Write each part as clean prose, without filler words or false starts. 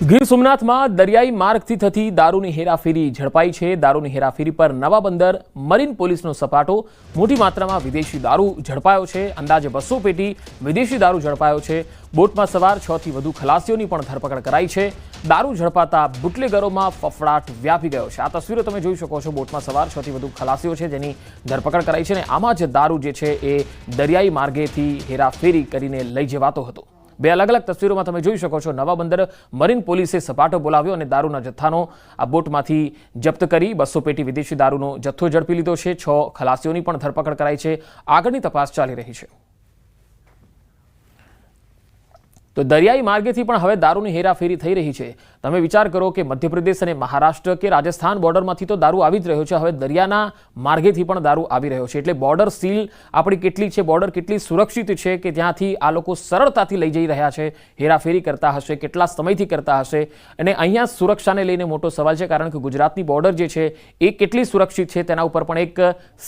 ગીર સોમનાથમાં દરિયાઈ માર્ગથી થતી દારૂની હેરાફેરી ઝડપાઈ છે। દારૂની હેરાફેરી પર નવા બંદર મરીન પોલીસનો સપાટો। મોટી માત્રામાં વિદેશી દારૂ ઝડપાયો છે। અંદાજે 200 પેટી વિદેશી દારૂ ઝડપાયો છે। બોટમાં સવાર 6 થી વધુ ખલાસીઓની પણ ધરપકડ કરાઈ છે। દારૂ ઝડપાતા બુટલેગરોમાં ફફડાટ વ્યાપી ગયો છે। આ તસવીરો તમે જોઈ શકો છો। બોટમાં સવાર 6 થી વધુ ખલાસીઓ છે જેની ધરપકડ કરાઈ છે અને આમાં જ દારૂ જે છે એ દરિયાઈ માર્ગેથી હેરાફેરી કરીને લઈ જવાતો હતો। બે અલગ અલગ તસવીરોમાં તમે જોઈ શકો છો। નવા બંદર મરીન પોલીસે સપાટો બોલાવ્યો અને દારૂના જથ્થાનો આ બોટમાંથી જપ્ત કરી 200 પેટી વિદેશી દારૂનો જથ્થો ઝડપી લીધો છે। 6 ખલાસીઓની પણ ધરપકડ કરાઈ છે। આગળની તપાસ ચાલી રહી છે। તો દરિયાઈ માર્ગેથી પણ હવે દારૂની હેરાફેરી થઈ રહી છે। તમે વિચાર કરો કે મધ્યપ્રદેશ અને મહારાષ્ટ્ર કે રાજસ્થાન બોર્ડરમાંથી તો દારૂ આવી જ રહ્યો છે, હવે દરિયાના માર્ગેથી પણ દારૂ આવી રહ્યો છે। એટલે બોર્ડર સીલ આપણી કેટલી છે, બોર્ડર કેટલી સુરક્ષિત છે કે જ્યાંથી આ લોકો સરળતાથી લઈ જઈ રહ્યા છે, હેરાફેરી કરતા હશે, કેટલા સમયથી કરતા હશે। અને અહીંયા સુરક્ષાને લઈને મોટો સવાલ છે, કારણ કે ગુજરાતની બોર્ડર જે છે એ કેટલી સુરક્ષિત છે તેના ઉપર પણ એક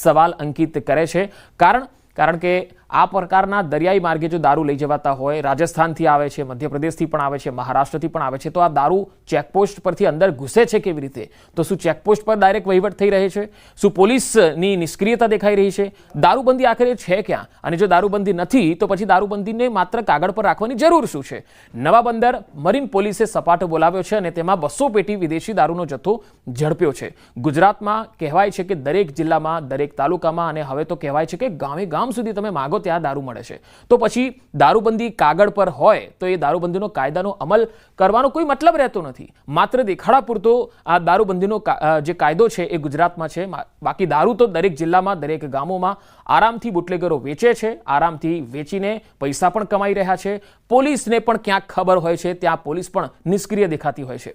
સવાલ અંકિત કરે છે। કારણ કે આ પ્રકારના દરિયાઈ માર્ગે જો દારૂ લઈ જવાતા હોય, રાજસ્થાનથી આવે છે, મધ્યપ્રદેશથી પણ આવે છે, મહારાષ્ટ્રથી પણ આવે છે, તો આ દારૂ ચેકપોસ્ટ પરથી અંદર ઘૂસે છે કેવી રીતે? તો શું ચેકપોસ્ટ પર ડાયરેક્ટ વહીવટ થઈ રહે છે? શું પોલીસની નિષ્ક્રિયતા દેખાઈ રહી છે? દારૂબંધી આખરે છે ક્યાં? અને જો દારૂબંધી નથી તો પછી દારૂબંધીને માત્ર કાગળ પર રાખવાની જરૂર શું છે? નવા બંદર મરીન પોલીસે સપાટો બોલાવ્યો છે અને તેમાં 200 પેટી વિદેશી દારૂનો જથ્થો ઝડપ્યો છે। ગુજરાતમાં કહેવાય છે કે દરેક જિલ્લામાં, દરેક તાલુકામાં અને હવે તો કહેવાય છે કે ગામે ગામ સુધી તમે માગો ત્યાં દારૂ મળે છે। તો પછી દારૂબંધી કાગળ પર હોય તો એ દારૂબંધીનો કાયદાનો અમલ કરવાનો કોઈ મતલબ રહેતો નથી। માત્ર દેખાડા પૂરતો આ દારૂબંધીનો જે કાયદો છે એ ગુજરાતમાં છે, બાકી દારૂ તો દરેક જિલ્લામાં, દરેક ગામોમાં આરામથી બુટલેગરો વેચે છે, આરામથી વેચીને પૈસા પણ કમાઈ રહ્યા છે। પોલીસને પણ ક્યાંક ખબર હોય છે, ત્યાં પોલીસ પણ નિષ્ક્રિય દેખાતી હોય છે।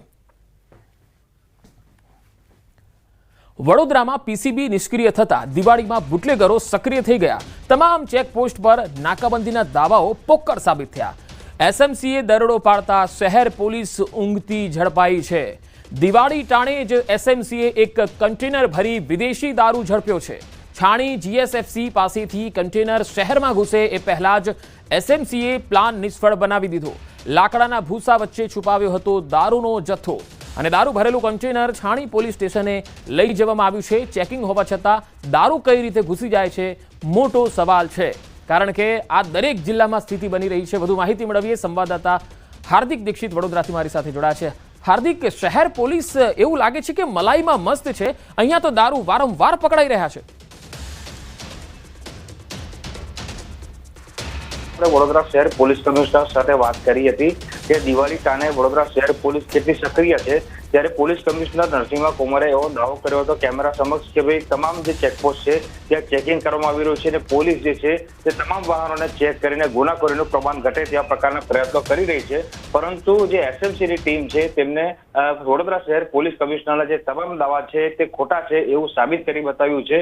વડોદરામાં પીસીબી નિષ્ક્રિય થતા દિવાળીમાં બુટલેગરો સક્રિય થઈ ગયા। તમામ ચેકપોસ્ટ પર નાકાબંધીના દાવાઓ પોકળ સાબિત થયા। એસએમસીએ દરોડો પાડતા શહેર પોલીસ ઊંઘતી ઝડપાઈ છે। દિવાળી ટાણે જ એસએમસીએ એક કન્ટેનર ભરી વિદેશી દારૂ ઝડપ્યો છે। છાણી જીએસએફસી પાસેથી કન્ટેનર શહેરમાં ઘૂસે એ પહેલા જ એસએમસીએ પ્લાન નિષ્ફળ બનાવી દીધો। લાકડાના ભૂસા વચ્ચે છુપાવ્યો હતો દારૂનો જથ્થો અને દારૂ ભરેલું કન્ટેનર છાણી પોલીસ સ્ટેશને લઈ જવામાં આવ્યું છે। ચેકિંગ હોવા છતાં દારૂ કઈ રીતે ઘૂસી જાય છે, મોટો સવાલ છે, કારણ કે આ દરેક જિલ્લામાં સ્થિતિ બની રહી છે। વધુ માહિતી મેળવીએ સંવાદદાતા હાર્દિક દીક્ષિત વડોદરાથી મારી સાથે જોડાયા છે। હાર્દિક, શહેર પોલીસ એવું લાગે છે કે મલાઈમાં મસ્ત છે, અહીંયા તો દારૂ વારંવાર પકડાઈ રહ્યા છે। વડોદરા શહેર પોલીસ કમિશનર સાથે વાત કરી હતી કે દિવાળી ટાણે વડોદરા શહેર પોલીસ કેટલી સક્રિય છે, ત્યારે પોલીસ કમિશનર નરસિંહા કુમારે એવો દાવો કર્યો હતો કેમેરા સમક્ષ કે ભાઈ તમામ જે ચેકપોસ્ટ છે ત્યાં ચેકિંગ કરવામાં આવી રહ્યું છે અને પોલીસ જે છે તે તમામ વાહનોને ચેક કરીને ગુનાખોરીનું પ્રમાણ ઘટે તેવા પ્રકારના પ્રયત્નો કરી રહી છે। પરંતુ જે એસએમસીની ટીમ છે તેમને વડોદરા શહેર પોલીસ કમિશનરના જે તમામ દાવા છે તે ખોટા છે એવું સાબિત કરી બતાવ્યું છે।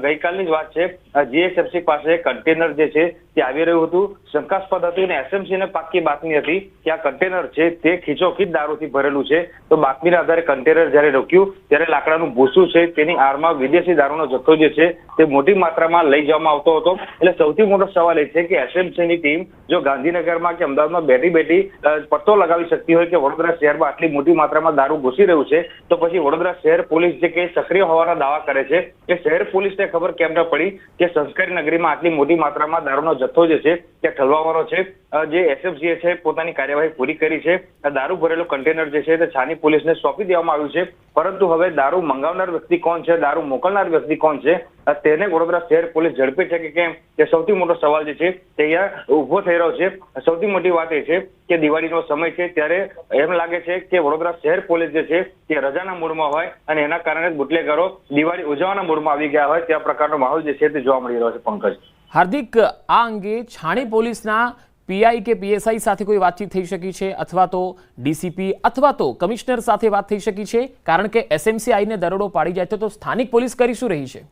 ગઈકાલની જ વાત છે, જીએસએફસી પાસે કન્ટેનર જે છે તે આવી રહ્યું હતું, શંકાસ્પદ હતું અને એસએમસીને પાક્કી બાતમી હતી કે આ કન્ટેનર છે તે ખીચોખીચ દારૂથી ભરેલું છે। તો બાતમીના આધારે કન્ટેનર જ્યારે રોક્યું ત્યારે લાકડાનું ભૂસું છે તેની આડમાં વિદેશી દારૂનો જથ્થો જે છે તે મોટી માત્રામાં લઈ જવામાં આવતો હતો। એટલે સૌથી મોટો સવાલ એ છે કે એસએમસીની ટીમ જો ગાંધીનગરમાં કે અમદાવાદમાં બેઠી પત્તો લગાવી શકતી હોય કે વડોદરા શહેરમાં આટલી મોટી માત્રામાં દારૂ ઘૂસી રહ્યું છે, તો પછી વડોદરા શહેર પોલીસ જે કે સક્રિય હોવાના દાવા કરે છે એ શહેર પોલીસને ખબર કેમ ન પડી કે સંસ્કારી નગરીમાં આટલી મોટી માત્રામાં દારૂનો જથ્થો જે છે તે ઠલવાવાનો છે। જે એસએફસીએ છે પોતાની કાર્યવાહી પૂરી કરી છે। દારૂ ભરેલું કન્ટેનર જે છે તે છાણી પોલીસને સોંપી દેવામાં આવ્યું છે, પરંતુ હવે દારૂ મંગાવનાર વ્યક્તિ કોણ છે, દારૂ મોકલનાર વ્યક્તિ કોણ છે, તેને વડોદરા શહેર પોલીસ ઝડપી છે કે કેમ, તે સૌથી મોટો સવાલ જે છે તે અહીંયા ઉભો થઈ રહ્યો છે। સૌથી મોટી વાત એ છે કે દિવાળીનો સમય છે ત્યારે એમ લાગે છે કે વડોદરા શહેર પોલીસ જે છે તે રજાના મૂડમાં હોય અને એના કારણે બુટલેગરો દિવાળી ઉજવવાના મૂડમાં આવી ગયા હોય તેવા પ્રકારનો માહોલ જે છે તે જોવા મળી રહ્યો છે। પંકજ, હાર્દિક, આ અંગે છાણી પોલીસના પીઆઈ કે પીએસઆઈ સાથે કોઈ વાતચીત થઈ શકી છે, અથવા તો ડીસીપી અથવા તો કમિશનર સાથે વાત થઈ શકી છે? કારણ કે એસએમસી આઈને દરોડો પાડી જાય તો સ્થાનિક પોલીસ કરી શું રહી છે?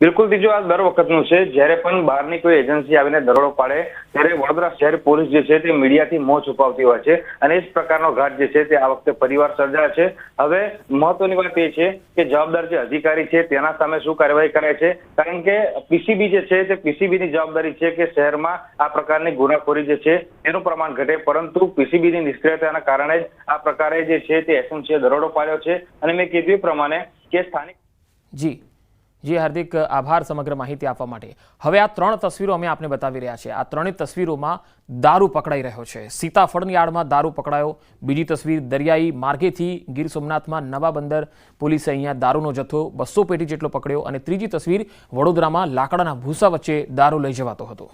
બિલકુલ ત્રીજો આ દર વખતનું છે. જ્યારે પણ બહારની કોઈ એજન્સી આવીને દરોડો પાડે ત્યારે વડોદરા શહેર પોલીસ જે છે તે મીડિયાથી મોં છુપાવતી હોય છે અને એ જ પ્રકારનો ઘાટ જે છે તે આ વખતે પરિવાર સર્જાયો છે. હવે મહત્વની વાત એ છે કે જવાબદાર જે અધિકારી છે તેના સામે શું કાર્યવાહી કરાય છે, કારણ કે પીસીબી જે છે તે પીસીબીની જવાબદારી છે કે શહેરમાં આ પ્રકારની ગુનાખોરી જે છે તેનું પ્રમાણ ઘટે, પરંતુ પીસીબીની નિષ્ક્રિયતાના કારણે જ આ પ્રકારે જે છે તે એસએમસીએ દરોડો પાડ્યો છે. અને મેં કીધું એ પ્રમાણે કે સ્થાનિક જી હાર્દિક, આભાર સમગ્ર માહિતી આપવા માટે. હવે આ 3 તસવીરો અમે આપને બતાવી રહ્યા છે. આ 3 તસવીરોમાં દારૂ પકડાઈ રહ્યો છે. સીતાફળની આડમાં દારૂ પકડાયો. બીજી તસવીર દરિયાઈ માર્ગેથી ગીર સોમનાથમાં નવા બંદર પોલીસે અહીંયા દારૂનો જથ્થો 200 પેટી જેટલો પકડ્યો. અને ત્રીજી તસવીર વડોદરામાં લાકડાના ભૂસા વચ્ચે દારૂ લઈ જવાતો હતો.